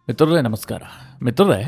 ಮಿತ್ರರೇ ನಮಸ್ಕಾರ. ಮಿತ್ರರೇ,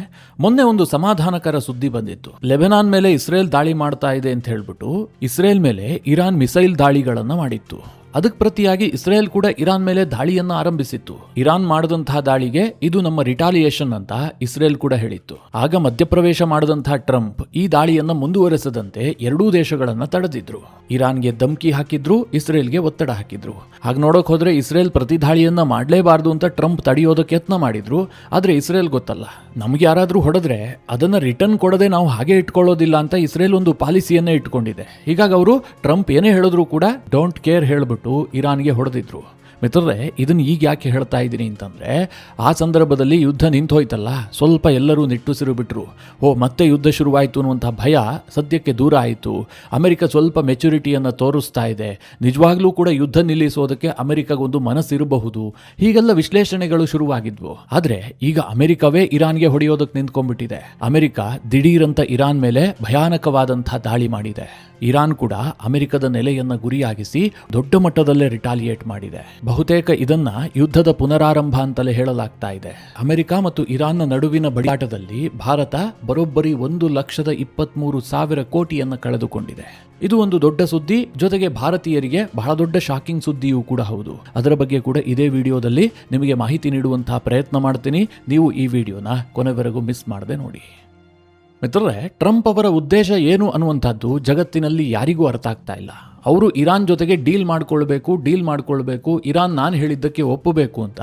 ಮೊನ್ನೆ ಒಂದು ಸಮಾಧಾನಕರ ಸುದ್ದಿ ಬಂದಿತ್ತು. ಲೆಬನಾನ್ ಮೇಲೆ ಇಸ್ರೇಲ್ ದಾಳಿ ಮಾಡ್ತಾ ಇದೆ ಅಂತ ಹೇಳ್ಬಿಟ್ಟು ಇಸ್ರೇಲ್ ಮೇಲೆ ಇರಾನ್ ಮಿಸೈಲ್ ದಾಳಿಗಳನ್ನ ಮಾಡಿತ್ತು. ಅದಕ್ಕೆ ಪ್ರತಿಯಾಗಿ ಇಸ್ರೇಲ್ ಕೂಡ ಇರಾನ್ ಮೇಲೆ ದಾಳಿಯನ್ನ ಆರಂಭಿಸಿತ್ತು. ಇರಾನ್ ಮಾಡಿದಂತಹ ದಾಳಿಗೆ ಇದು ನಮ್ಮ ರಿಟಾಲಿಯೇಷನ್ ಅಂತ ಇಸ್ರೇಲ್ ಕೂಡ ಹೇಳಿತ್ತು. ಆಗ ಮಧ್ಯಪ್ರವೇಶ ಮಾಡಿದಂತಹ ಟ್ರಂಪ್ ಈ ದಾಳಿಯನ್ನ ಮುಂದುವರೆಸದಂತೆ ಎರಡೂ ದೇಶಗಳನ್ನ ತಡೆದಿದ್ರು. ಇರಾನ್ಗೆ ಧಮ್ಕಿ ಹಾಕಿದ್ರು, ಇಸ್ರೇಲ್ಗೆ ಒತ್ತಡ ಹಾಕಿದ್ರು. ಹಾಗೆ ನೋಡಕ್ ಹೋದ್ರೆ ಇಸ್ರೇಲ್ ಪ್ರತಿ ದಾಳಿಯನ್ನ ಮಾಡಲೇಬಾರದು ಅಂತ ಟ್ರಂಪ್ ತಡೆಯೋದಕ್ಕೆ ಯತ್ನ ಮಾಡಿದ್ರು. ಆದ್ರೆ ಇಸ್ರೇಲ್ ಗೊತ್ತಲ್ಲ, ನಮ್ಗೆ ಯಾರಾದ್ರೂ ಹೊಡೆದ್ರೆ ಅದನ್ನ ರಿಟರ್ನ್ ಕೊಡದೆ ನಾವು ಹಾಗೆ ಇಟ್ಕೊಳ್ಳೋದಿಲ್ಲ ಅಂತ ಇಸ್ರೇಲ್ ಒಂದು ಪಾಲಿಸಿಯನ್ನೇ ಇಟ್ಕೊಂಡಿದೆ. ಹೀಗಾಗಿ ಅವರು ಟ್ರಂಪ್ ಏನೇ ಹೇಳಿದ್ರು ಕೂಡ ಡೋಂಟ್ ಕೇರ್ ಹೇಳ್ಬಿಟ್ಟು ಇರಾನ್ಗೆ ಹೊಡೆದಿದ್ರು. ಮಿತ್ರರೇ, ಇದನ್ನು ಈಗ ಯಾಕೆ ಹೇಳ್ತಾ ಇದ್ದೀನಿ ಅಂತಂದರೆ, ಆ ಸಂದರ್ಭದಲ್ಲಿ ಯುದ್ಧ ನಿಂತೋಯ್ತಲ್ಲ, ಸ್ವಲ್ಪ ಎಲ್ಲರೂ ನಿಟ್ಟುಸಿರು ಬಿಟ್ಟರು. ಮತ್ತೆ ಯುದ್ಧ ಶುರುವಾಯಿತು ಅನ್ನುವಂಥ ಭಯ ಸದ್ಯಕ್ಕೆ ದೂರ ಆಯಿತು. ಅಮೆರಿಕ ಸ್ವಲ್ಪ ಮೆಚುರಿಟಿಯನ್ನು ತೋರಿಸ್ತಾ ಇದೆ. ನಿಜವಾಗ್ಲೂ ಕೂಡ ಯುದ್ಧ ನಿಲ್ಲಿಸೋದಕ್ಕೆ ಅಮೆರಿಕಗೊಂದು ಮನಸ್ಸಿರಬಹುದು. ಹೀಗೆಲ್ಲ ವಿಶ್ಲೇಷಣೆಗಳು ಶುರುವಾಗಿದ್ವು. ಆದರೆ ಈಗ ಅಮೆರಿಕವೇ ಇರಾನ್ಗೆ ಹೊಡೆಯೋದಕ್ಕೆ ನಿಂತ್ಕೊಂಡ್ಬಿಟ್ಟಿದೆ. ಅಮೆರಿಕ ದಿಢೀರಂತ ಇರಾನ್ ಮೇಲೆ ಭಯಾನಕವಾದಂಥ ದಾಳಿ ಮಾಡಿದೆ. ಇರಾನ್ ಕೂಡ ಅಮೆರಿಕದ ನೆಲೆಯನ್ನ ಗುರಿಯಾಗಿಸಿ ದೊಡ್ಡ ಮಟ್ಟದಲ್ಲೇ ರಿಟಾಲಿಯೇಟ್ ಮಾಡಿದೆ. ಬಹುತೇಕ ಇದನ್ನ ಯುದ್ಧದ ಪುನರಾರಂಭ ಅಂತಲೇ ಹೇಳಲಾಗ್ತಾ ಇದೆ. ಅಮೆರಿಕ ಮತ್ತು ಇರಾನ್ನ ನಡುವಿನ ಬಡಿಯಾಟದಲ್ಲಿ ಭಾರತ ಬರೋಬ್ಬರಿ 1,23,000 ಕೋಟಿಯನ್ನ ಕಳೆದುಕೊಂಡಿದೆ. ಇದು ಒಂದು ದೊಡ್ಡ ಸುದ್ದಿ, ಜೊತೆಗೆ ಭಾರತೀಯರಿಗೆ ಬಹಳ ದೊಡ್ಡ ಶಾಕಿಂಗ್ ಸುದ್ದಿಯೂ ಕೂಡ ಹೌದು. ಅದರ ಬಗ್ಗೆ ಕೂಡ ಇದೇ ವಿಡಿಯೋದಲ್ಲಿ ನಿಮಗೆ ಮಾಹಿತಿ ನೀಡುವಂತಹ ಪ್ರಯತ್ನ ಮಾಡ್ತೀನಿ. ನೀವು ಈ ವಿಡಿಯೋನ ಕೊನೆವರೆಗೂ ಮಿಸ್ ಮಾಡದೆ ನೋಡಿ. ಮಿತ್ರರೇ, ಟ್ರಂಪ್ ಅವರ ಉದ್ದೇಶ ಏನು ಅನ್ನುವಂಥದ್ದು ಜಗತ್ತಿನಲ್ಲಿ ಯಾರಿಗೂ ಅರ್ಥ ಆಗ್ತಾ ಇಲ್ಲ. ಅವರು ಇರಾನ್ ಜೊತೆಗೆ ಡೀಲ್ ಮಾಡ್ಕೊಳ್ಬೇಕು, ಇರಾನ್ ನಾನು ಹೇಳಿದ್ದಕ್ಕೆ ಒಪ್ಪಬೇಕು ಅಂತ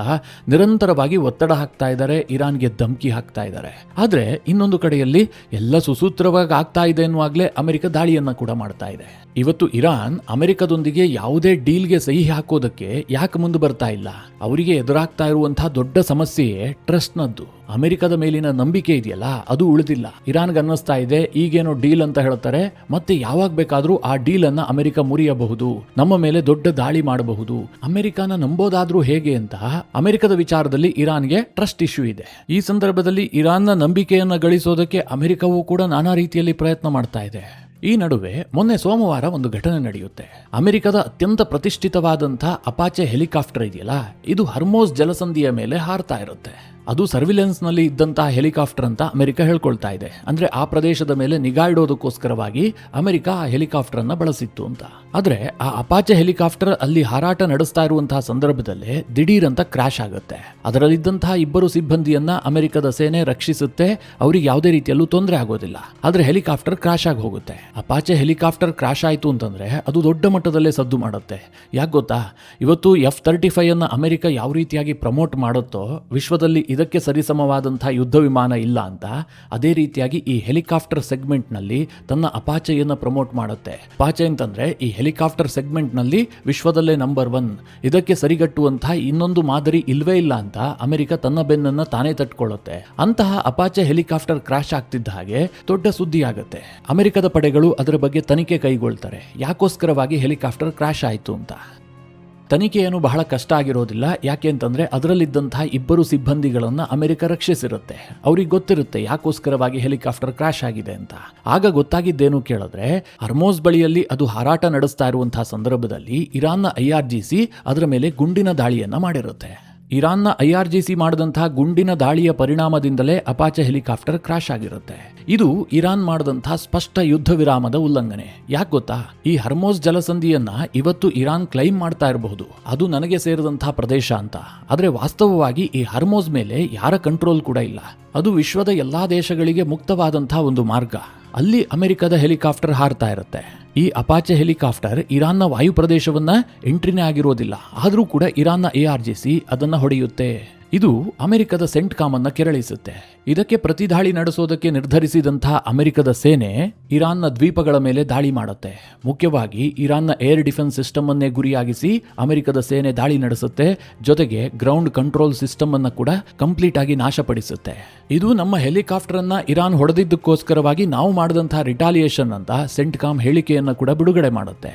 ನಿರಂತರವಾಗಿ ಒತ್ತಡ ಹಾಕ್ತಾ ಇದ್ದಾರೆ, ಇರಾನ್ಗೆ ಧಮ್ಕಿ ಹಾಕ್ತಾ ಇದ್ದಾರೆ. ಆದರೆ ಇನ್ನೊಂದು ಕಡೆಯಲ್ಲಿ ಎಲ್ಲ ಸುಸೂತ್ರವಾಗಿ ಆಗ್ತಾ ಇದೆ ಎನ್ನುವಾಗಲೇ ಅಮೆರಿಕ ದಾಳಿಯನ್ನ ಕೂಡ ಮಾಡ್ತಾ ಇದೆ. ಇವತ್ತು ಇರಾನ್ ಅಮೆರಿಕದೊಂದಿಗೆ ಯಾವುದೇ ಡೀಲ್ಗೆ ಸಹಿ ಹಾಕೋದಕ್ಕೆ ಯಾಕೆ ಮುಂದೆ ಬರ್ತಾ ಇಲ್ಲ? ಅವರಿಗೆ ಎದುರಾಗ್ತಾ ಇರುವಂತಹ ದೊಡ್ಡ ಸಮಸ್ಯೆಯೇ ಟ್ರಸ್ಟ್ನದ್ದು. ಅಮೆರಿಕದ ಮೇಲಿನ ನಂಬಿಕೆ ಇದೆಯಲ್ಲ, ಅದು ಉಳಿದಿಲ್ಲ. ಇರಾನ್ಗೆ ಅನ್ನಿಸ್ತಾ ಇದೆ ಈಗೇನೋ ಡೀಲ್ ಅಂತ ಹೇಳ್ತಾರೆ, ಮತ್ತೆ ಯಾವಾಗ ಬೇಕಾದ್ರೂ ಆ ಡೀಲ್ ಅನ್ನ ಅಮೆರಿಕ ಮುರಿಯಬಹುದು, ನಮ್ಮ ಮೇಲೆ ದೊಡ್ಡ ದಾಳಿ ಮಾಡಬಹುದು. ಅಮೆರಿಕನ ನಂಬೋದಾದ್ರೂ ಹೇಗೆ ಅಂತ ಅಮೆರಿಕದ ವಿಚಾರದಲ್ಲಿ ಇರಾನ್ಗೆ ಟ್ರಸ್ಟ್ ಇಶ್ಯೂ ಇದೆ. ಈ ಸಂದರ್ಭದಲ್ಲಿ ಇರಾನ್ನ ನಂಬಿಕೆಯನ್ನ ಗಳಿಸೋದಕ್ಕೆ ಅಮೆರಿಕವೂ ಕೂಡ ನಾನಾ ರೀತಿಯಲ್ಲಿ ಪ್ರಯತ್ನ ಮಾಡ್ತಾ ಇದೆ. ಈ ನಡುವೆ ಮೊನ್ನೆ ಸೋಮವಾರ ಒಂದು ಘಟನೆ ನಡೆಯುತ್ತೆ. ಅಮೆರಿಕದ ಅತ್ಯಂತ ಪ್ರತಿಷ್ಠಿತವಾದಂಥ ಅಪಾಚೆ ಹೆಲಿಕಾಪ್ಟರ್ ಇದೆಯಲ್ಲ, ಇದು ಹರ್ಮೋಸ್ ಜಲಸಂಧಿಯ ಮೇಲೆ ಹಾರ್ತಾ ಇರುತ್ತೆ. ಅದು ಸರ್ವಿಲೆನ್ಸ್ ನಲ್ಲಿ ಇದ್ದಂತಹ ಹೆಲಿಕಾಪ್ಟರ್ ಅಂತ ಅಮೆರಿಕ ಹೇಳ್ಕೊಳ್ತಾ ಇದೆ. ಅಂದ್ರೆ ಆ ಪ್ರದೇಶದ ಮೇಲೆ ನಿಗಾ ಇಡೋದಕ್ಕೋಸ್ಕರವಾಗಿ ಅಮೆರಿಕ ಆ ಹೆಲಿಕಾಪ್ಟರ್ ಅನ್ನ ಬಳಸಿತ್ತು ಅಂತ. ಆದ್ರೆ ಆ ಅಪಾಚೆ ಹೆಲಿಕಾಪ್ಟರ್ ಅಲ್ಲಿ ಹಾರಾಟ ನಡೆಸ್ತಾ ಇರುವಂತಹ ಸಂದರ್ಭದಲ್ಲೇ ದಿಢೀರಂತ ಕ್ರಾಶ್ ಆಗುತ್ತೆ. ಅದರಲ್ಲಿದ್ದಂತಹ 2 ಸಿಬ್ಬಂದಿಯನ್ನ ಅಮೆರಿಕದ ಸೇನೆ ರಕ್ಷಿಸುತ್ತೆ. ಅವ್ರಿಗೆ ಯಾವುದೇ ರೀತಿಯಲ್ಲೂ ತೊಂದರೆ ಆಗೋದಿಲ್ಲ. ಆದ್ರೆ ಹೆಲಿಕಾಪ್ಟರ್ ಕ್ರಾಶ್ ಆಗಿ ಹೋಗುತ್ತೆ. ಅಪಾಚೆ ಹೆಲಿಕಾಪ್ಟರ್ ಕ್ರಾಶ್ ಆಯ್ತು ಅಂತಂದ್ರೆ ಅದು ದೊಡ್ಡ ಮಟ್ಟದಲ್ಲೇ ಸದ್ದು ಮಾಡುತ್ತೆ. ಯಾಕೆ ಗೊತ್ತಾ? ಇವತ್ತು F-35 ಅನ್ನ ಅಮೆರಿಕ ಯಾವ ರೀತಿಯಾಗಿ ಪ್ರಮೋಟ್ ಮಾಡುತ್ತೋ, ವಿಶ್ವದಲ್ಲಿ ಇದಕ್ಕೆ ಸರಿಸಮವಾದಂತಹ ಯುದ್ಧ ವಿಮಾನ ಇಲ್ಲ ಅಂತ, ಅದೇ ರೀತಿಯಾಗಿ ಈ ಹೆಲಿಕಾಪ್ಟರ್ ಸೆಗ್ಮೆಂಟ್ ನಲ್ಲಿ ತನ್ನ ಅಪಾಚೆಯನ್ನು ಪ್ರಮೋಟ್ ಮಾಡುತ್ತೆ. ಅಪಾಚೆ ಅಂತಂದ್ರೆ ಈ ಹೆಲಿಕಾಪ್ಟರ್ ಸೆಗ್ಮೆಂಟ್ ನಲ್ಲಿ ವಿಶ್ವದಲ್ಲೇ ನಂಬರ್ 1. ಇದಕ್ಕೆ ಸರಿಗಟ್ಟುವಂತಹ ಇನ್ನೊಂದು ಮಾದರಿ ಇಲ್ವೇ ಇಲ್ಲ ಅಂತ ಅಮೆರಿಕ ತನ್ನ ಬೆನ್ನನ್ನ ತಾನೇ ತಟ್ಕೊಳ್ಳುತ್ತೆ. ಅಂತಹ ಅಪಾಚೆ ಹೆಲಿಕಾಪ್ಟರ್ ಕ್ರಾಶ್ ಆಗ್ತಿದ್ದ ಹಾಗೆ ದೊಡ್ಡ ಸುದ್ದಿ ಆಗುತ್ತೆ. ಅಮೆರಿಕದ ಪಡೆಗಳು ಅದರ ಬಗ್ಗೆ ತನಿಖೆ ಕೈಗೊಳ್ತಾರೆ. ಯಾಕೋಸ್ಕರವಾಗಿ ಹೆಲಿಕಾಪ್ಟರ್ ಕ್ರಾಶ್ ಆಯಿತು ಅಂತ. ತನಿಖೆ ಏನು ಬಹಳ ಕಷ್ಟ ಆಗಿರೋದಿಲ್ಲ. ಯಾಕೆ ಅಂತಂದ್ರೆ ಅದರಲ್ಲಿದ್ದಂತಹ 2 ಸಿಬ್ಬಂದಿಗಳನ್ನ ಅಮೆರಿಕ ರಕ್ಷಿಸಿರುತ್ತೆ. ಅವ್ರಿಗೆ ಗೊತ್ತಿರುತ್ತೆ ಯಾಕೋಸ್ಕರವಾಗಿ ಹೆಲಿಕಾಪ್ಟರ್ ಕ್ರಾಶ್ ಆಗಿದೆ ಅಂತ. ಆಗ ಗೊತ್ತಾಗಿದ್ದೇನು ಕೇಳಿದ್ರೆ, ಹರ್ಮೋಸ್ ಬಳಿಯಲ್ಲಿ ಅದು ಹಾರಾಟ ನಡೆಸ್ತಾ ಇರುವಂತಹ ಸಂದರ್ಭದಲ್ಲಿ ಇರಾನ್ನ IRGC ಅದರ ಮೇಲೆ ಗುಂಡಿನ ದಾಳಿಯನ್ನ ಮಾಡಿರುತ್ತೆ. ಇರಾನ್ನ IRGC ಮಾಡಿದಂತಹ ಗುಂಡಿನ ದಾಳಿಯ ಪರಿಣಾಮದಿಂದಲೇ ಅಪಾಚೆ ಹೆಲಿಕಾಪ್ಟರ್ ಕ್ರಾಶ್ ಆಗಿರುತ್ತೆ. ಇದು ಇರಾನ್ ಮಾಡಿದಂತಹ ಸ್ಪಷ್ಟ ಯುದ್ಧ ವಿರಾಮದ ಉಲ್ಲಂಘನೆ. ಯಾಕೆ ಗೊತ್ತಾ? ಈ ಹರ್ಮೋಸ್ ಜಲಸಂಧಿಯನ್ನ ಇವತ್ತು ಇರಾನ್ ಕ್ಲೈಮ್ ಮಾಡ್ತಾ ಇರಬಹುದು, ಅದು ನನಗೆ ಸೇರಿದಂತಹ ಪ್ರದೇಶ ಅಂತ. ಆದ್ರೆ ವಾಸ್ತವವಾಗಿ ಈ ಹರ್ಮೋಸ್ ಮೇಲೆ ಯಾರ ಕಂಟ್ರೋಲ್ ಕೂಡ ಇಲ್ಲ. ಅದು ವಿಶ್ವದ ಎಲ್ಲಾ ದೇಶಗಳಿಗೆ ಮುಕ್ತವಾದಂತಹ ಒಂದು ಮಾರ್ಗ. ಅಲ್ಲಿ ಅಮೆರಿಕದ ಹೆಲಿಕಾಪ್ಟರ್ ಹಾರ್ತಾ ಇರುತ್ತೆ. ಈ ಅಪಾಚೆ ಹೆಲಿಕಾಪ್ಟರ್ ಇರಾನ್ನ ವಾಯು ಪ್ರದೇಶವನ್ನ ಎಂಟ್ರಿನೇ ಆಗಿರೋದಿಲ್ಲ. ಆದರೂ ಕೂಡ ಇರಾನ್ನ IRGC ಅದನ್ನ ಹೊಡೆಯುತ್ತೆ. ಇದು ಅಮೆರಿಕದ ಸೆಂಟ್ಕಾಮ್ ಅನ್ನ ಕೆರಳಿಸುತ್ತೆ. ಇದಕ್ಕೆ ಪ್ರತಿದಾಳಿ ನಡೆಸೋದಕ್ಕೆ ನಿರ್ಧರಿಸಿದಂತಹ ಅಮೆರಿಕದ ಸೇನೆ ಇರಾನ್ನ ದ್ವೀಪಗಳ ಮೇಲೆ ದಾಳಿ ಮಾಡುತ್ತೆ. ಮುಖ್ಯವಾಗಿ ಇರಾನ್ನ ಏರ್ ಡಿಫೆನ್ಸ್ ಸಿಸ್ಟಮ್ ಅನ್ನೇ ಗುರಿಯಾಗಿಸಿ ಅಮೆರಿಕದ ಸೇನೆ ದಾಳಿ ನಡೆಸುತ್ತೆ. ಜೊತೆಗೆ ಗ್ರೌಂಡ್ ಕಂಟ್ರೋಲ್ ಸಿಸ್ಟಮ್ ಅನ್ನ ಕೂಡ ಕಂಪ್ಲೀಟ್ ಆಗಿ ನಾಶಪಡಿಸುತ್ತೆ. ಇದು ನಮ್ಮ ಹೆಲಿಕಾಪ್ಟರ್ ಅನ್ನ ಇರಾನ್ ಹೊಡೆದಿದ್ದಕ್ಕೋಸ್ಕರವಾಗಿ ನಾವು ಮಾಡಿದಂತಹ ರಿಟಾಲಿಯೇಷನ್ ಅಂತ ಸೆಂಟ್ಕಾಮ್ ಹೇಳಿಕೆಯನ್ನ ಕೂಡ ಬಿಡುಗಡೆ ಮಾಡುತ್ತೆ.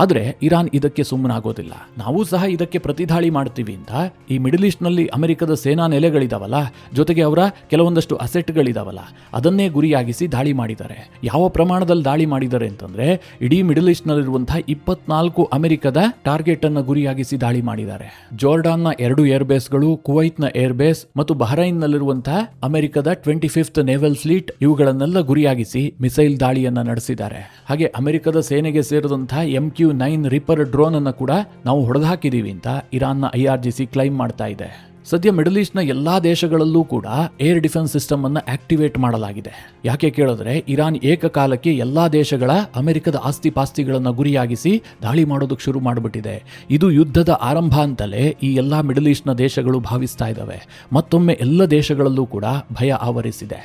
ಆದ್ರೆ ಇರಾನ್ ಇದಕ್ಕೆ ಸುಮ್ಮನಾಗೋದಿಲ್ಲ. ನಾವು ಸಹ ಇದಕ್ಕೆ ಪ್ರತಿದಾಳಿ ಮಾಡ್ತೀವಿ ಅಂತ ಈ ಮಿಡಲ್ ಈಸ್ಟ್ ನಲ್ಲಿ ಅಮೆರಿಕ ಅಮೆರಿಕದ ಸೇನಾ ನೆಲೆಗಳಿದಾವಲ್ಲ, ಜೊತೆಗೆ ಅವರ ಕೆಲವೊಂದಷ್ಟು ಅಸೆಟ್ಗಳಿದಾವಲ್ಲ, ಅದನ್ನೇ ಗುರಿಯಾಗಿಸಿ ದಾಳಿ ಮಾಡಿದ್ದಾರೆ. ಯಾವ ಪ್ರಮಾಣದಲ್ಲಿ ದಾಳಿ ಮಾಡಿದ್ದಾರೆ ಅಂತಂದ್ರೆ ಇಡೀ ಮಿಡಲ್ ಈಸ್ಟ್ ನಲ್ಲಿರುವಂತಹ 24 ಅಮೆರಿಕದ ಟಾರ್ಗೆಟ್ ಅನ್ನ ಗುರಿಯಾಗಿಸಿ ದಾಳಿ ಮಾಡಿದ್ದಾರೆ. ಜೋರ್ಡಾನ್ನ 2 ಏರ್ಬೇಸ್ಗಳು, ಕುವೈತ್ನ ಏರ್ಬೇಸ್ ಮತ್ತು ಬಹರೈನ್ ನಲ್ಲಿರುವಂತಹ ಅಮೆರಿಕದ 25th ನೇವಲ್ ಫ್ಲೀಟ್ ಇವುಗಳನ್ನೆಲ್ಲ ಗುರಿಯಾಗಿಸಿ ಮಿಸೈಲ್ ದಾಳಿಯನ್ನ ನಡೆಸಿದ್ದಾರೆ. ಹಾಗೆ ಅಮೆರಿಕದ ಸೇನೆಗೆ ಸೇರಿದಂತಹ MQ-9 ರಿಪರ್ ಡ್ರೋನ್ ಅನ್ನ ಕೂಡ ನಾವು ಹೊಡೆದುಹಾಕಿದೀವಿ ಅಂತ ಇರಾನ್ನ IRGC ಕ್ಲೈಮ್ ಮಾಡ್ತಾ ಇದೆ. ಸದ್ಯ ಮಿಡಲ್ ಈಸ್ಟ್ನ ಎಲ್ಲಾ ದೇಶಗಳಲ್ಲೂ ಕೂಡ ಏರ್ ಡಿಫೆನ್ಸ್ ಸಿಸ್ಟಮ್ ಅನ್ನ ಆಕ್ಟಿವೇಟ್ ಮಾಡಲಾಗಿದೆ. ಯಾಕೆ ಕೇಳಿದ್ರೆ ಇರಾನ್ ಏಕಕಾಲಕ್ಕೆ ಎಲ್ಲಾ ದೇಶಗಳ ಅಮೆರಿಕದ ಆಸ್ತಿ ಪಾಸ್ತಿಗಳನ್ನ ಗುರಿಯಾಗಿಸಿ ದಾಳಿ ಮಾಡೋದಕ್ಕೆ ಶುರು ಮಾಡಿಬಿಟ್ಟಿದೆ. ಇದು ಯುದ್ಧದ ಆರಂಭ ಅಂತಲೇ ಈ ಎಲ್ಲಾ ಮಿಡಲ್ ಈಸ್ಟ್ನ ದೇಶಗಳು ಭಾವಿಸ್ತಾ ಇದ್ದಾವೆ. ಮತ್ತೊಮ್ಮೆ ಎಲ್ಲ ದೇಶಗಳಲ್ಲೂ ಕೂಡ ಭಯ ಆವರಿಸಿದೆ.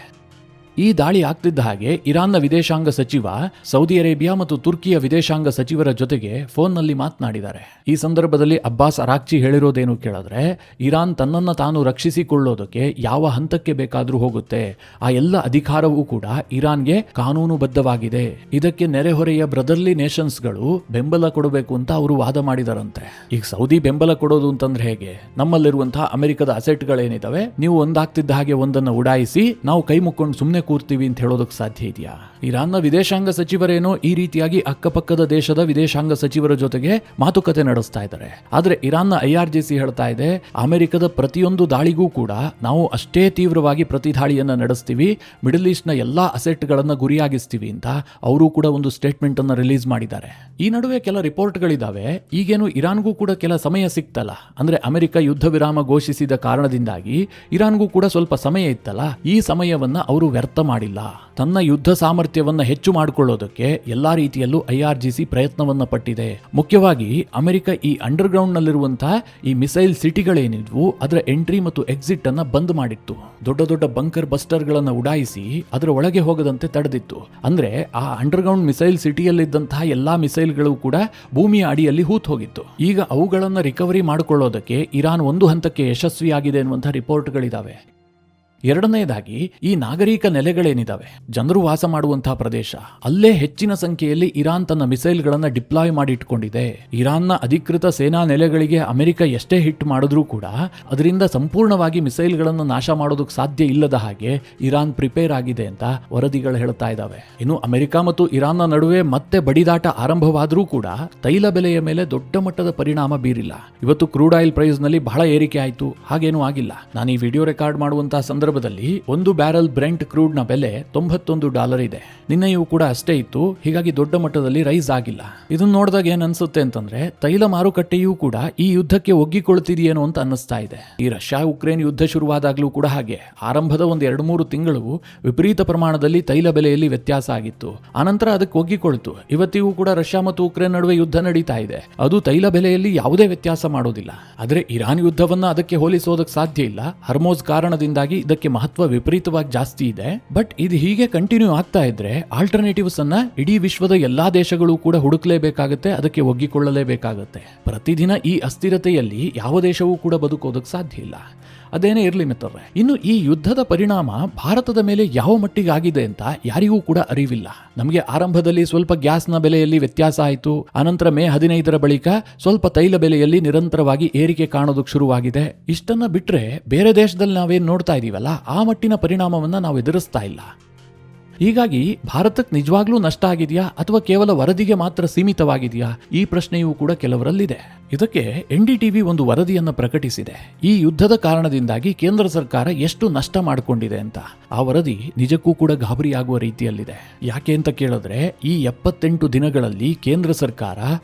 ಈ ದಾಳಿ ಆಗ್ತಿದ್ದ ಹಾಗೆ ಇರಾನ್ನ ವಿದೇಶಾಂಗ ಸಚಿವ ಸೌದಿ ಅರೇಬಿಯಾ ಮತ್ತು ತುರ್ಕಿಯ ವಿದೇಶಾಂಗ ಸಚಿವರ ಜೊತೆಗೆ ಫೋನ್ನಲ್ಲಿ ಮಾತನಾಡಿದ್ದಾರೆ. ಈ ಸಂದರ್ಭದಲ್ಲಿ ಅಬ್ಬಾಸ್ ಅರಾಕ್ಚಿ ಹೇಳಿರೋದೇನು ಕೇಳಿದ್ರೆ, ಇರಾನ್ ತನ್ನನ್ನು ತಾನು ರಕ್ಷಿಸಿಕೊಳ್ಳೋದಕ್ಕೆ ಯಾವ ಹಂತಕ್ಕೆ ಬೇಕಾದರೂ ಹೋಗುತ್ತೆ. ಆ ಎಲ್ಲ ಅಧಿಕಾರವೂ ಕೂಡ ಇರಾನ್ಗೆ ಕಾನೂನುಬದ್ಧವಾಗಿದೆ. ಇದಕ್ಕೆ ನೆರೆಹೊರೆಯ ಬ್ರದರ್ಲಿ ನೇಷನ್ಸ್ಗಳು ಬೆಂಬಲ ಕೊಡಬೇಕು ಅಂತ ಅವರು ವಾದ ಮಾಡಿದಾರಂತೆ. ಈಗ ಸೌದಿ ಬೆಂಬಲ ಕೊಡೋದು ಅಂತಂದ್ರೆ ಹೇಗೆ? ನಮ್ಮಲ್ಲಿರುವಂತಹ ಅಮೆರಿಕದ ಅಸೆಟ್ಗಳೇನಿದಾವೆ ನೀವು ಒಂದಾಗ್ತಿದ್ದ ಹಾಗೆ ಒಂದನ್ನು ಉಡಾಯಿಸಿ ನಾವು ಕೈ ಮುಕ್ಕೊಂಡು ಸುಮ್ಮನೆ ಕೂರ್ತೀವಿ ಅಂತ ಹೇಳೋದಕ್ಕೆ ಸಾಧ್ಯ ಇದೆಯಾ? ಇರಾನ್ನ ವಿದೇಶಾಂಗ ಸಚಿವರೇನೋ ಈ ರೀತಿಯಾಗಿ ಅಕ್ಕಪಕ್ಕದ ದೇಶದ ವಿದೇಶಾಂಗ ಸಚಿವರ ಜೊತೆಗೆ ಮಾತುಕತೆ ನಡೆಸ್ತಾ ಇದ್ದಾರೆ. ಆದ್ರೆ ಇರಾನ್ನ IRGC ಹೇಳ್ತಾ ಇದೆ, ಅಮೆರಿಕದ ಪ್ರತಿಯೊಂದು ದಾಳಿಗೂ ಕೂಡ ನಾವು ಅಷ್ಟೇ ತೀವ್ರವಾಗಿ ಪ್ರತಿ ದಾಳಿಯನ್ನ ನಡೆಸ್ತೀವಿ, ಮಿಡಲ್ ಈಸ್ಟ್ ನ ಎಲ್ಲಾ ಅಸೆಟ್ಗಳನ್ನ ಗುರಿಯಾಗಿಸ್ತೀವಿ ಅಂತ ಅವರು ಕೂಡ ಒಂದು ಸ್ಟೇಟ್ಮೆಂಟ್ ಅನ್ನ ರಿಲೀಸ್ ಮಾಡಿದ್ದಾರೆ. ಈ ನಡುವೆ ಕೆಲ ರಿಪೋರ್ಟ್ಗಳಿದಾವೆ, ಈಗೇನು ಇರಾನ್ಗೂ ಕೂಡ ಕೆಲ ಸಮಯ ಸಿಕ್ತಲ್ಲ, ಅಂದ್ರೆ ಅಮೆರಿಕ ಯುದ್ಧ ವಿರಾಮ ಘೋಷಿಸಿದ ಕಾರಣದಿಂದಾಗಿ ಇರಾನ್ಗೂ ಕೂಡ ಸ್ವಲ್ಪ ಸಮಯ ಇತ್ತಲ್ಲ, ಈ ಸಮಯವನ್ನ ಅವರು ವ್ಯರ್ಥ ಮಾಡಿಲ್ಲ. ತನ್ನ ಯುದ್ಧ ಸಾಮರ್ಥ್ಯವನ್ನ ಹೆಚ್ಚು ಮಾಡಿಕೊಳ್ಳೋದಕ್ಕೆ ಎಲ್ಲಾ ರೀತಿಯಲ್ಲೂ IRGC ಪ್ರಯತ್ನವನ್ನ ಪಟ್ಟಿದೆ. ಮುಖ್ಯವಾಗಿ ಅಮೆರಿಕ ಈ ಅಂಡರ್ ಗ್ರೌಂಡ್ ನಲ್ಲಿರುವಂತಹ ಈ ಮಿಸೈಲ್ ಸಿಟಿಗಳೇನಿದ್ವು ಅದರ ಎಂಟ್ರಿ ಮತ್ತು ಎಕ್ಸಿಟ್ ಅನ್ನ ಬಂದ್ ಮಾಡಿತ್ತು. ದೊಡ್ಡ ದೊಡ್ಡ ಬಂಕರ್ ಬಸ್ಟರ್ ಗಳನ್ನ ಉಡಾಯಿಸಿ ಅದರ ಒಳಗೆ ಹೋಗದಂತೆ ತಡೆದಿತ್ತು. ಅಂದ್ರೆ ಆ ಅಂಡರ್ ಗ್ರೌಂಡ್ ಮಿಸೈಲ್ ಸಿಟಿಯಲ್ಲಿದ್ದಂತಹ ಎಲ್ಲಾ ಮಿಸೈಲ್ಗಳು ಕೂಡ ಭೂಮಿಯ ಅಡಿಯಲ್ಲಿ ಹೂತ್ ಹೋಗಿತ್ತು. ಈಗ ಅವುಗಳನ್ನ ರಿಕವರಿ ಮಾಡಿಕೊಳ್ಳೋದಕ್ಕೆ ಇರಾನ್ ಒಂದು ಹಂತಕ್ಕೆ ಯಶಸ್ವಿಯಾಗಿದೆ ಎನ್ನುವಂತಹ ರಿಪೋರ್ಟ್ಗಳಿದಾವೆ. ಎರಡನೆಯದಾಗಿ ಈ ನಾಗರಿಕ ನೆಲೆಗಳೇನಿದಾವೆ, ಜನರು ವಾಸ ಮಾಡುವಂತಹ ಪ್ರದೇಶ, ಅಲ್ಲೇ ಹೆಚ್ಚಿನ ಸಂಖ್ಯೆಯಲ್ಲಿ ಇರಾನ್ ತನ್ನ ಮಿಸೈಲ್ಗಳನ್ನ ಡಿಪ್ಲಾಯ್ ಮಾಡಿ ಇಟ್ಕೊಂಡಿದೆ. ಇರಾನ್ನ ಅಧಿಕೃತ ಸೇನಾ ನೆಲೆಗಳಿಗೆ ಅಮೆರಿಕ ಎಷ್ಟೇ ಹಿಟ್ ಮಾಡಿದ್ರೂ ಕೂಡ ಅದರಿಂದ ಸಂಪೂರ್ಣವಾಗಿ ಮಿಸೈಲ್ಗಳನ್ನು ನಾಶ ಮಾಡೋದಕ್ಕೆ ಸಾಧ್ಯ ಇಲ್ಲದ ಹಾಗೆ ಇರಾನ್ ಪ್ರಿಪೇರ್ ಆಗಿದೆ ಅಂತ ವರದಿಗಳು ಹೇಳ್ತಾ ಇದ್ದಾವೆ. ಇನ್ನು ಅಮೆರಿಕ ಮತ್ತು ಇರಾನ್ನ ನಡುವೆ ಮತ್ತೆ ಬಡಿದಾಟ ಆರಂಭವಾದರೂ ಕೂಡ ತೈಲ ಬೆಲೆಯ ಮೇಲೆ ದೊಡ್ಡ ಮಟ್ಟದ ಪರಿಣಾಮ ಬೀರಿಲ್ಲ. ಇವತ್ತು ಕ್ರೂಡ್ ಆಯಿಲ್ ಪ್ರೈಸ್ ನಲ್ಲಿ ಬಹಳ ಏರಿಕೆ ಆಯಿತು, ಹಾಗೇನೂ ಆಗಿಲ್ಲ. ನಾನು ಈ ವಿಡಿಯೋ ರೆಕಾರ್ಡ್ ಮಾಡುವಂತಹ ಸಂದರ್ಭದಲ್ಲಿ 1 ಬ್ಯಾರಲ್ ಬ್ರೆಂಟ್ ಕ್ರೂಡ್ ನ ಬೆಲೆ $91 ಇದೆ. ನಿನ್ನೆಯೂ ಕೂಡ ಅಷ್ಟೇ ಇತ್ತು. ಹೀಗಾಗಿ ದೊಡ್ಡ ಮಟ್ಟದಲ್ಲಿ ರೈಸ್ ಆಗಿಲ್ಲ. ಇದನ್ನ ನೋಡಿದಾಗ ಏನ್ ಅನ್ಸುತ್ತೆ ಅಂತಂದ್ರೆ ತೈಲ ಮಾರುಕಟ್ಟೆಯೂ ಕೂಡ ಈ ಯುದ್ಧಕ್ಕೆ ಒಗ್ಗಿಕೊಳ್ತಿದೆಯೇನೋ ಅಂತ ಅನ್ನಿಸ್ತಾ ಇದೆ. ಈ ರಷ್ಯಾ ಉಕ್ರೇನ್ ಯುದ್ಧ ಶುರುವಾದಾಗ್ಲೂ ಕೂಡ ಹಾಗೆ ಆರಂಭದ 1-2-3 ತಿಂಗಳು ವಿಪರೀತ ಪ್ರಮಾಣದಲ್ಲಿ ತೈಲ ಬೆಲೆಯಲ್ಲಿ ವ್ಯತ್ಯಾಸ ಆಗಿತ್ತು. ಆನಂತರ ಅದಕ್ಕೆ ಒಗ್ಗಿಕೊಳ್ತು. ಇವತ್ತಿಗೂ ಕೂಡ ರಷ್ಯಾ ಮತ್ತು ಉಕ್ರೇನ್ ನಡುವೆ ಯುದ್ಧ ನಡೀತಾ ಇದೆ. ಅದು ತೈಲ ಬೆಲೆಯಲ್ಲಿ ಯಾವುದೇ ವ್ಯತ್ಯಾಸ ಮಾಡೋದಿಲ್ಲ. ಆದ್ರೆ ಇರಾನ್ ಯುದ್ಧವನ್ನ ಅದಕ್ಕೆ ಹೋಲಿಸೋದಕ್ಕೆ ಸಾಧ್ಯ ಇಲ್ಲ. ಹರ್ಮೋಜ್ ಕಾರಣದಿಂದಾಗಿ ಇದಕ್ಕೆ ಮಹತ್ವ ವಿಪರೀತವಾಗಿ ಜಾಸ್ತಿ ಇದೆ. ಬಟ್ ಇದು ಹೀಗೆ ಕಂಟಿನ್ಯೂ ಆಗ್ತಾ ಇದ್ರೆ ಆಲ್ಟರ್ನೇಟಿವ್ಸ್ ಅನ್ನ ಇಡೀ ವಿಶ್ವದ ಎಲ್ಲಾ ದೇಶಗಳು ಕೂಡ ಹುಡುಕ್ಲೇಬೇಕಾಗತ್ತೆ, ಅದಕ್ಕೆ ಒಗ್ಗಿಕೊಳ್ಳಲೇಬೇಕಾಗತ್ತೆ. ಪ್ರತಿದಿನ ಈ ಅಸ್ಥಿರತೆಯಲ್ಲಿ ಯಾವ ದೇಶವೂ ಕೂಡ ಬದುಕೋದಕ್ಕೆ ಸಾಧ್ಯ ಇಲ್ಲ. ಅದೇನೇ ಇರಲಿ ಮಿತ್ರರೇ, ಇನ್ನು ಈ ಯುದ್ಧದ ಪರಿಣಾಮ ಭಾರತದ ಮೇಲೆ ಯಾವ ಮಟ್ಟಿಗೆ ಆಗಿದೆ ಅಂತ ಯಾರಿಗೂ ಕೂಡ ಅರಿವಿಲ್ಲ. ನಮಗೆ ಆರಂಭದಲ್ಲಿ ಸ್ವಲ್ಪ ಗ್ಯಾಸ್ನ ಬೆಲೆಯಲ್ಲಿ ವ್ಯತ್ಯಾಸ ಆಯಿತು. ಅನಂತರ ಮೇ 15 ಬಳಿಕ ಸ್ವಲ್ಪ ತೈಲ ಬೆಲೆಯಲ್ಲಿ ನಿರಂತರವಾಗಿ ಏರಿಕೆ ಕಾಣೋದಕ್ಕೆ ಶುರುವಾಗಿದೆ. ಇಷ್ಟನ್ನ ಬಿಟ್ರೆ ಬೇರೆ ದೇಶದಲ್ಲಿ ನಾವೇನು ನೋಡ್ತಾ ಇದೀವಲ್ಲ, ಆ ಮಟ್ಟಿನ ಪರಿಣಾಮವನ್ನ ನಾವು ಎದುರಿಸ್ತಾ ಇಲ್ಲ. ಹೀಗಾಗಿ ಭಾರತಕ್ಕೆ ನಿಜವಾಗ್ಲೂ ನಷ್ಟ ಆಗಿದೆಯಾ ಅಥವಾ ಕೇವಲ ವರದಿಗೆ ಮಾತ್ರ ಸೀಮಿತವಾಗಿದೆಯಾ? ಈ ಪ್ರಶ್ನೆಯೂ ಕೂಡ ಕೆಲವರಲ್ಲಿದೆ. ಇದಕ್ಕೆ NDTV ಒಂದು ವರದಿಯನ್ನು ಪ್ರಕಟಿಸಿದೆ. ಈ ಯುದ್ಧದ ಕಾರಣದಿಂದಾಗಿ ಕೇಂದ್ರ ಸರ್ಕಾರ ಎಷ್ಟು ನಷ್ಟ ಮಾಡಿಕೊಂಡಿದೆ ಅಂತ. ಆ ವರದಿ ನಿಜಕ್ಕೂ ಕೂಡ ಗಾಬರಿಯಾಗುವ ರೀತಿಯಲ್ಲಿದೆ. ಯಾಕೆ ಅಂತ ಕೇಳಿದ್ರೆ ಈ 78 ದಿನಗಳಲ್ಲಿ ಕೇಂದ್ರ ಸರ್ಕಾರ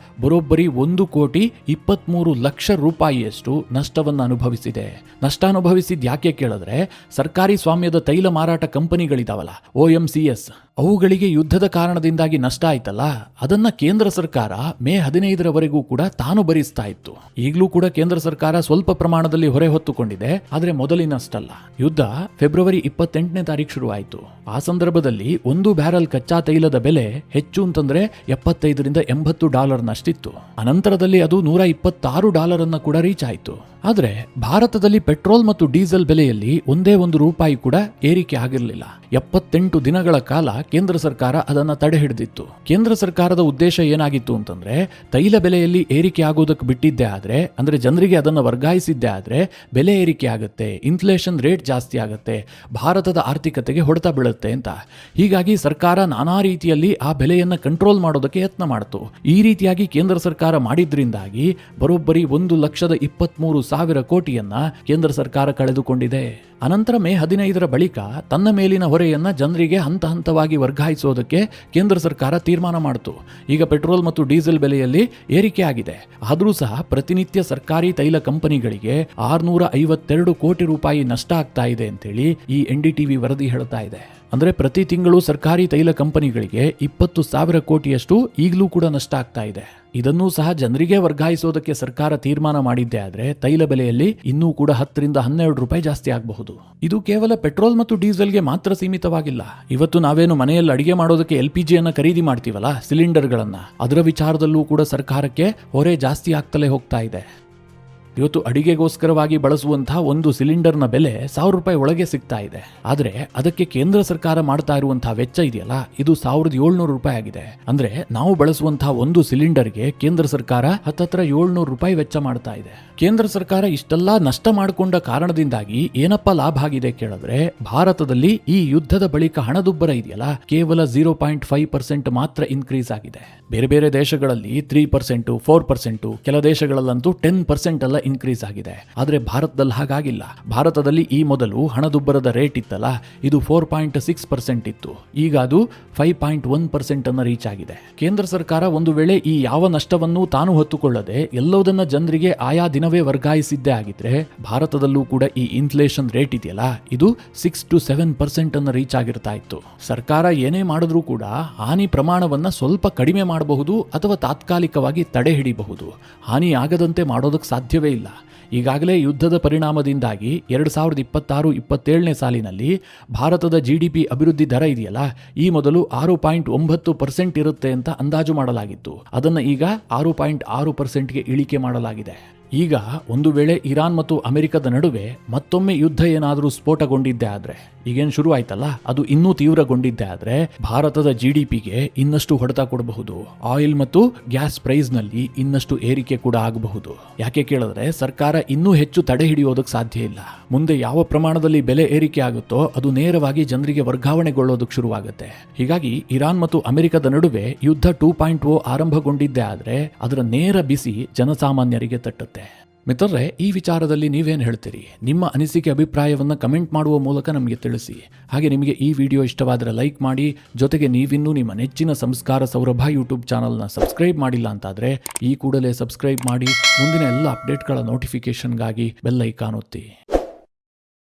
ಬರೋಬ್ಬರಿ 1,23 ಲಕ್ಷ ರೂಪಾಯಿಯಷ್ಟು ನಷ್ಟವನ್ನು ಅನುಭವಿಸಿದೆ. ನಷ್ಟ ಅನುಭವಿಸಿದ್ ಯಾಕೆ ಕೇಳಿದ್ರೆ ಸರ್ಕಾರಿ ಸ್ವಾಮ್ಯದ ತೈಲ ಮಾರಾಟ ಕಂಪನಿಗಳಿದಾವಲ್ಲ, OMCS, ಅವುಗಳಿಗೆ ಯುದ್ಧದ ಕಾರಣದಿಂದಾಗಿ ನಷ್ಟ ಆಯ್ತಲ್ಲ, ಅದನ್ನ ಕೇಂದ್ರ ಸರ್ಕಾರ ಮೇ 15 ಕೂಡ ತಾನು ಭರಿಸ್ತಾ ಇತ್ತು. ಈಗಲೂ ಕೂಡ ಕೇಂದ್ರ ಸರ್ಕಾರ ಸ್ವಲ್ಪ ಪ್ರಮಾಣದಲ್ಲಿ ಹೊರೆ ಹೊತ್ತುಕೊಂಡಿದೆ, ಆದ್ರೆ ಮೊದಲಿನಷ್ಟಲ್ಲ. ಯುದ್ಧ ಫೆಬ್ರವರಿ 28 ಶುರುವಾಯಿತು. ಆ ಸಂದರ್ಭದಲ್ಲಿ 1 ಬ್ಯಾರಲ್ ಕಚ್ಚಾ ತೈಲದ ಬೆಲೆ ಹೆಚ್ಚು ಅಂತಂದ್ರೆ $75-80 ನಷ್ಟಿತ್ತು. ಅನಂತರದಲ್ಲಿ ಅದು $126 ಕೂಡ ರೀಚ್ ಆಯಿತು. ಆದ್ರೆ ಭಾರತದಲ್ಲಿ ಪೆಟ್ರೋಲ್ ಮತ್ತು ಡೀಸೆಲ್ ಬೆಲೆಯಲ್ಲಿ ಒಂದೇ $1 ಕೂಡ ಏರಿಕೆ ಆಗಿರಲಿಲ್ಲ. 78 ದಿನಗಳ ಕಾಲ ಕೇಂದ್ರ ಸರ್ಕಾರ ಅದನ್ನ ತಡೆ ಹಿಡಿದಿತ್ತು. ಕೇಂದ್ರ ಸರ್ಕಾರದ ಉದ್ದೇಶ ಏನಾಗಿತ್ತು ಅಂತಂದ್ರೆ ತೈಲ ಬೆಲೆಯಲ್ಲಿ ಏರಿಕೆ ಆಗೋದಕ್ಕೆ ಬಿಟ್ಟಿದ್ದೆ ಆದ್ರೆ, ಅಂದ್ರೆ ಜನರಿಗೆ ಅದನ್ನ ವರ್ಗಾಯಿಸಿದ್ದೆ ಆದ್ರೆ ಬೆಲೆ ಏರಿಕೆ ಆಗುತ್ತೆ, ಇನ್ಫ್ಲೇಷನ್ ರೇಟ್ ಜಾಸ್ತಿ ಆಗುತ್ತೆ, ಭಾರತದ ಆರ್ಥಿಕತೆಗೆ ಹೊಡೆತ ಬೀಳುತ್ತೆ ಅಂತ. ಹೀಗಾಗಿ ಸರ್ಕಾರ ನಾನಾ ರೀತಿಯಲ್ಲಿ ಆ ಬೆಲೆಯನ್ನ ಕಂಟ್ರೋಲ್ ಮಾಡೋದಕ್ಕೆ ಯತ್ನ ಮಾಡಿತು. ಈ ರೀತಿಯಾಗಿ ಕೇಂದ್ರ ಸರ್ಕಾರ ಮಾಡಿದ್ರಿಂದಾಗಿ ಬರೋಬ್ಬರಿ 1,23,000 ಕೋಟಿಯನ್ನ ಕೇಂದ್ರ ಸರ್ಕಾರ ಕಳೆದುಕೊಂಡಿದೆ. ಅನಂತರ ಮೇ 15 ಬಳಿಕ ತನ್ನ ಮೇಲಿನ ಹೊರೆಯನ್ನ ಜನರಿಗೆ ಹಂತ ಹಂತವಾಗಿ ವರ್ಗಾಯಿಸೋದಕ್ಕೆ ಕೇಂದ್ರ ಸರ್ಕಾರ ತೀರ್ಮಾನ ಮಾಡಿತು. ಈಗ ಪೆಟ್ರೋಲ್ ಮತ್ತು ಡೀಸೆಲ್ ಬೆಲೆಯಲ್ಲಿ ಏರಿಕೆ ಆಗಿದೆ. ಆದರೂ ಸಹ ಪ್ರತಿನಿತ್ಯ ಸರ್ಕಾರಿ ತೈಲ ಕಂಪನಿಗಳಿಗೆ 652 ಕೋಟಿ ರೂಪಾಯಿ ನಷ್ಟ ಆಗ್ತಾ ಇದೆ ಅಂತೇಳಿ ಈ NDTV ವರದಿ ಹೇಳ್ತಾ ಇದೆ. ಅಂದ್ರೆ ಪ್ರತಿ ತಿಂಗಳು ಸರ್ಕಾರಿ ತೈಲ ಕಂಪನಿಗಳಿಗೆ 20,000 ಕೋಟಿಯಷ್ಟು ಈಗಲೂ ಕೂಡ ನಷ್ಟ ಆಗ್ತಾ ಇದೆ. ಇದನ್ನೂ ಸಹ ಜನರಿಗೆ ವರ್ಗಾಯಿಸೋದಕ್ಕೆ ಸರ್ಕಾರ ತೀರ್ಮಾನ ಮಾಡಿದ್ದೆ ಆದ್ರೆ ತೈಲ ಬೆಲೆಯಲ್ಲಿ ಇನ್ನೂ ಕೂಡ 10 ರಿಂದ 12 ರೂಪಾಯಿ ಜಾಸ್ತಿ ಆಗಬಹುದು. ಇದು ಕೇವಲ ಪೆಟ್ರೋಲ್ ಮತ್ತು ಡೀಸೆಲ್ಗೆ ಮಾತ್ರ ಸೀಮಿತವಾಗಿಲ್ಲ. ಇವತ್ತು ನಾವೇನು ಮನೆಯಲ್ಲಿ ಅಡಿಗೆ ಮಾಡೋದಕ್ಕೆ LPG ಅನ್ನ ಖರೀದಿ ಮಾಡ್ತೀವಲ್ಲ, ಸಿಲಿಂಡರ್ಗಳನ್ನ, ಅದರ ವಿಚಾರದಲ್ಲೂ ಕೂಡ ಸರ್ಕಾರಕ್ಕೆ ಹೊರೆ ಜಾಸ್ತಿ ಆಗ್ತಲೇ ಹೋಗ್ತಾ ಇದೆ. ಇವತ್ತು ಅಡಿಗೆಗೋಸ್ಕರವಾಗಿ ಬಳಸುವಂತಹ ಒಂದು ಸಿಲಿಂಡರ್ನ ಬೆಲೆ 1,000 ರೂಪಾಯಿ ಒಳಗೆ ಸಿಗ್ತಾ ಇದೆ. ಆದ್ರೆ ಅದಕ್ಕೆ ಕೇಂದ್ರ ಸರ್ಕಾರ ಮಾಡ್ತಾ ಇರುವಂತಹ ವೆಚ್ಚ ಇದೆಯಲ್ಲ, ಇದು 1,700 ರೂಪಾಯಿ ಆಗಿದೆ. ಅಂದ್ರೆ ನಾವು ಬಳಸುವಂತಹ ಒಂದು ಸಿಲಿಂಡರ್ಗೆ ಕೇಂದ್ರ ಸರ್ಕಾರ ಹತ್ತತ್ರ 700 ರೂಪಾಯಿ ವೆಚ್ಚ ಮಾಡ್ತಾ ಇದೆ. ಕೇಂದ್ರ ಸರ್ಕಾರ ಇಷ್ಟೆಲ್ಲ ನಷ್ಟ ಮಾಡಿಕೊಂಡ ಕಾರಣದಿಂದಾಗಿ ಏನಪ್ಪ ಲಾಭ ಆಗಿದೆ ಕೇಳಿದ್ರೆ, ಭಾರತದಲ್ಲಿ ಈ ಯುದ್ಧದ ಬಳಿಕ ಹಣದುಬ್ಬರ ಇದೆಯಲ್ಲ, ಕೇವಲ 0.5% ಮಾತ್ರ ಇನ್ಕ್ರೀಸ್ ಆಗಿದೆ. ಬೇರೆ ಬೇರೆ ದೇಶಗಳಲ್ಲಿ 3%, 4%, ಕೆಲ ದೇಶಗಳಲ್ಲಂತೂ 10% ಎಲ್ಲ ಇನ್ಕ್ರೀಸ್ ಆಗಿದೆ. ಆದ್ರೆ ಭಾರತದಲ್ಲಿ ಹಾಗಾಗಿಲ್ಲ. ಭಾರತದಲ್ಲಿ ಈ ಮೊದಲು ಹಣದುಬ್ಬರದ ರೇಟ್ ಇತ್ತಲ್ಲ, ಇದು 4.6% ಇತ್ತು. ಈಗ ಅದು 5.1% ಅನ್ನ ರೀಚ್ ಆಗಿದೆ. ಕೇಂದ್ರ ಸರ್ಕಾರ ಒಂದು ವೇಳೆ ಈ ಯಾವ ನಷ್ಟವನ್ನು ತಾನು ಹೊತ್ತುಕೊಳ್ಳದೆ ಎಲ್ಲದನ್ನ ಜನರಿಗೆ ಆಯಾ ದಿನವೇ ವರ್ಗಾಯಿಸಿದ್ದೇ ಆಗಿದ್ರೆ, ಭಾರತದಲ್ಲೂ ಕೂಡ ಈ ಇನ್ಫ್ಲೇಷನ್ ರೇಟ್ ಇದೆಯಲ್ಲ, ಇದು 6 to 7% ಅನ್ನ ರೀಚ್ ಆಗಿರ್ತಾ ಇತ್ತು. ಸರ್ಕಾರ ಏನೇ ಮಾಡಿದ್ರೂ ಕೂಡ ಹಾನಿ ಪ್ರಮಾಣವನ್ನ ಸ್ವಲ್ಪ ಕಡಿಮೆ ಮಾಡಬಹುದು ಅಥವಾ ತಾತ್ಕಾಲಿಕವಾಗಿ ತಡೆ ಹಿಡಿಬಹುದು. ಹಾನಿ ಆಗದಂತೆ ಮಾಡೋದಕ್ಕೆ ಸಾಧ್ಯವೇ ಇಲ್ಲ. ಈಗಾಗಲೇ ಯುದ್ಧದ ಪರಿಣಾಮದಿಂದಾಗಿ 2026-27ನೇ ಸಾಲಿನಲ್ಲಿ ಭಾರತದ GDP ಅಭಿವೃದ್ಧಿ ದರ ಇದೆಯಲ್ಲ, ಈ ಮೊದಲು 6.9% ಇರುತ್ತೆ ಅಂತ ಅಂದಾಜು ಮಾಡಲಾಗಿತ್ತು. ಅದನ್ನು ಈಗ 6.6%ಗೆ ಇಳಿಕೆ ಮಾಡಲಾಗಿದೆ. ಈಗ ಒಂದು ವೇಳೆ ಇರಾನ್ ಮತ್ತು ಅಮೆರಿಕದ ನಡುವೆ ಮತ್ತೊಮ್ಮೆ ಯುದ್ಧ ಏನಾದರೂ ಸ್ಫೋಟಗೊಂಡಿದ್ದೆ ಆದ್ರೆ, ಈಗೇನು ಶುರು ಆಯ್ತಲ್ಲ, ಅದು ಇನ್ನೂ ತೀವ್ರಗೊಂಡಿದ್ದೆ ಆದ್ರೆ ಭಾರತದ GDPಗೆ ಇನ್ನಷ್ಟು ಹೊಡೆತ ಕೊಡಬಹುದು. ಆಯಿಲ್ ಮತ್ತು ಗ್ಯಾಸ್ ಪ್ರೈಸ್ ನಲ್ಲಿ ಇನ್ನಷ್ಟು ಏರಿಕೆ ಕೂಡ ಆಗಬಹುದು. ಯಾಕೆ ಕೇಳಿದ್ರೆ ಸರ್ಕಾರ ಇನ್ನೂ ಹೆಚ್ಚು ತಡೆ ಹಿಡಿಯೋದಕ್ಕೆ ಸಾಧ್ಯ ಇಲ್ಲ. ಮುಂದೆ ಯಾವ ಪ್ರಮಾಣದಲ್ಲಿ ಬೆಲೆ ಏರಿಕೆ ಆಗುತ್ತೋ ಅದು ನೇರವಾಗಿ ಜನರಿಗೆ ವರ್ಗಾವಣೆಗೊಳ್ಳೋದಕ್ಕೆ ಶುರುವಾಗುತ್ತೆ. ಹೀಗಾಗಿ ಇರಾನ್ ಮತ್ತು ಅಮೆರಿಕದ ನಡುವೆ ಯುದ್ಧ 2.0 ಆರಂಭಗೊಂಡಿದ್ದೆ ಆದ್ರೆ ಅದರ ನೇರ ಬಿಸಿ ಜನಸಾಮಾನ್ಯರಿಗೆ ತಟ್ಟುತ್ತೆ. ಮಿತ್ರರೇ, ಈ ವಿಚಾರದಲ್ಲಿ ನೀವೇನು ಹೇಳ್ತೀರಿ? ನಿಮ್ಮ ಅನಿಸಿಕೆ ಅಭಿಪ್ರಾಯವನ್ನು ಕಮೆಂಟ್ ಮಾಡುವ ಮೂಲಕ ನಮಗೆ ತಿಳಿಸಿ. ಹಾಗೆ ನಿಮಗೆ ಈ ವಿಡಿಯೋ ಇಷ್ಟವಾದರೆ ಲೈಕ್ ಮಾಡಿ. ಜೊತೆಗೆ ನೀವಿನ್ನೂ ನಿಮ್ಮ ನೆಚ್ಚಿನ ಸಂಸ್ಕಾರ ಸೌರಭ ಯೂಟ್ಯೂಬ್ ಚಾನಲ್ನ ಸಬ್ಸ್ಕ್ರೈಬ್ ಮಾಡಿಲ್ಲ ಅಂತಾದರೆ ಈ ಕೂಡಲೇ ಸಬ್ಸ್ಕ್ರೈಬ್ ಮಾಡಿ. ಮುಂದಿನ ಎಲ್ಲ ಅಪ್ಡೇಟ್ಗಳ ನೋಟಿಫಿಕೇಷನ್ಗಾಗಿ ಬೆಲ್ ಐಕಾನ್ ಒತ್ತಿ.